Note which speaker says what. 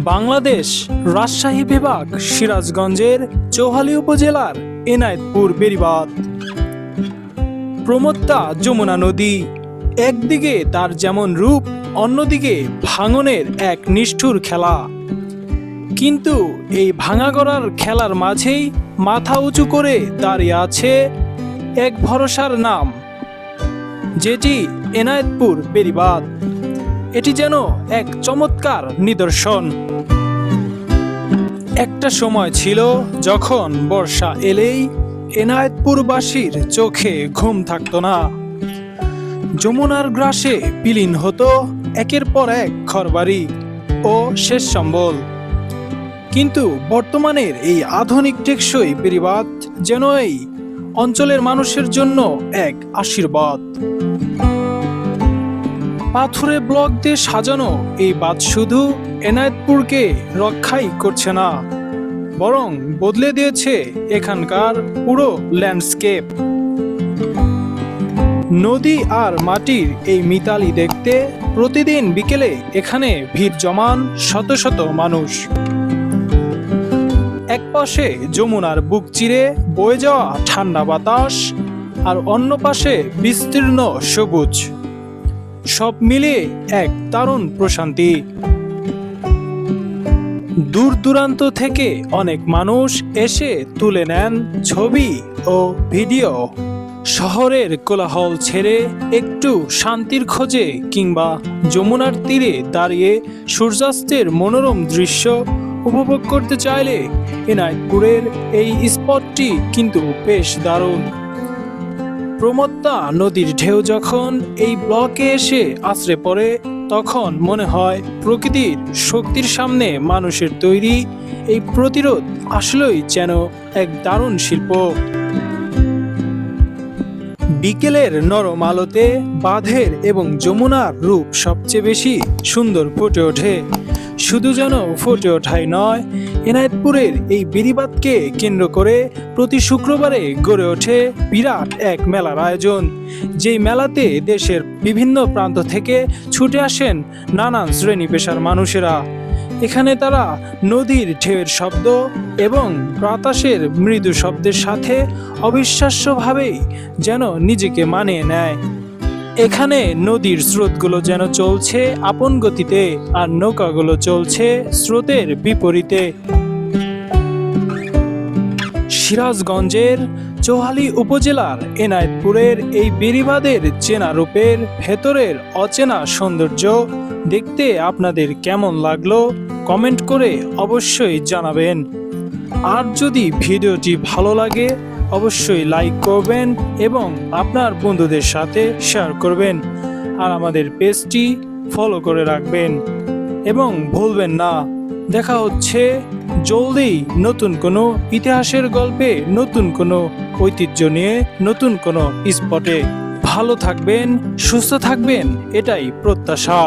Speaker 1: বাংলাদেশ রাজশাহী বিভাগ সিরাজগঞ্জের চৌহালি উপজেলার এনায়েতপুর বেড়িবাঁধ। প্রমত্তা যমুনা নদী, একদিকে তার যেমন রূপ, অন্যদিকে ভাঙনের এক নিষ্ঠুর খেলা। কিন্তু এই ভাঙাগড়ার খেলার মাঝেই মাথা উঁচু করে দাঁড়িয়ে আছে এক ভরসার নাম, যেটি এনায়েতপুর বেড়িবাঁধ। এটি যেন এক চমৎকার নিদর্শন। একটা সময় ছিল যখন বর্ষা এলেই এনায়েতপুরবাসীর চোখে ঘুম থাকতো না। যমুনার গ্রাসে বিলীন হতো একের পর এক ঘরবাড়ি ও শেষ সম্বল। কিন্তু বর্তমানের এই আধুনিক টেকসই বেড়িবাঁধ যেন এই অঞ্চলের মানুষের জন্য এক আশীর্বাদ। পাথুরে ব্লক দিয়ে সাজানো এই বাঁধ শুধু এনায়েতপুরকে রক্ষাই করছে না, বরং বদলে দিয়েছে এখানকার পুরো ল্যান্ডস্কেপ। নদী আর মাটির এই মিতালি দেখতে প্রতিদিন বিকেলে এখানে ভিড় জমান শত শত মানুষ। একপাশে যমুনার বুক চিরে বয়ে যাওয়া ঠান্ডা বাতাস, আর অন্য পাশে বিস্তীর্ণ সবুজ, সব মিলিয়ে এক দারুণ প্রশান্তি। দূর দূরান্ত থেকে অনেক মানুষ এসে তুলে নেন ছবি ও ভিডিও। শহরের কোলাহল ছেড়ে একটু শান্তির খোঁজে কিংবা যমুনার তীরে দাঁড়িয়ে সূর্যাস্তের মনোরম দৃশ্য উপভোগ করতে চাইলে এনায়েতপুরের এই স্পটটি কিন্তু বেশ দারুণ। প্রমত্তা নদীর ঢেউ যখন এই ব্লকে এসে আছড়ে পড়ে, তখন মনে হয় প্রকৃতির শক্তির সামনে মানুষের তৈরি এই প্রতিরোধ আসলেই যেন এক দারুণ শিল্প। বিকেলের নরম আলোতে বাঁধের এবং যমুনার রূপ সবচেয়ে বেশি সুন্দর ফুটে ওঠে। শুধু যেন ফুটে ওঠাই নয়, এনায়েতপুরের এই বেড়িবাঁধকে কেন্দ্র করে প্রতি শুক্রবারে গড়ে ওঠে বিরাট এক মেলার আয়োজন। যেই মেলাতে দেশের বিভিন্ন প্রান্ত থেকে ছুটে আসেন নানান শ্রেণী পেশার মানুষেরা। এখানে তারা নদীর ঢেউয়ের শব্দ এবং বাতাসের মৃদু শব্দের সাথে অবিশ্বাস্যভাবেই যেন নিজেকে মানিয়ে নেয়। এখানে নদীর স্রোতগুলো যেন চলছে আপন গতিতে, আর নৌকাগুলো চলছে স্রোতের বিপরীতে। সিরাজগঞ্জের চৌহালি উপজেলার এনায়েতপুরের এই বেড়িবাঁধের চেনা রূপের ভেতরের অচেনা সৌন্দর্য দেখতে আপনাদের কেমন লাগলো কমেন্ট করে অবশ্যই জানাবেন। আর যদি ভিডিওটি ভালো লাগে অবশ্যই লাইক করবেন এবং আপনার বন্ধুদের সাথে শেয়ার করবেন, আর আমাদের পেজটি ফলো করে রাখবেন এবং ভুলবেন না। দেখা হচ্ছে জলদি নতুন কোনো ইতিহাসের গল্পে, নতুন কোনো ঐতিহ্য নিয়ে, নতুন কোনো স্পটে। ভালো থাকবেন, সুস্থ থাকবেন, এটাই প্রত্যাশা।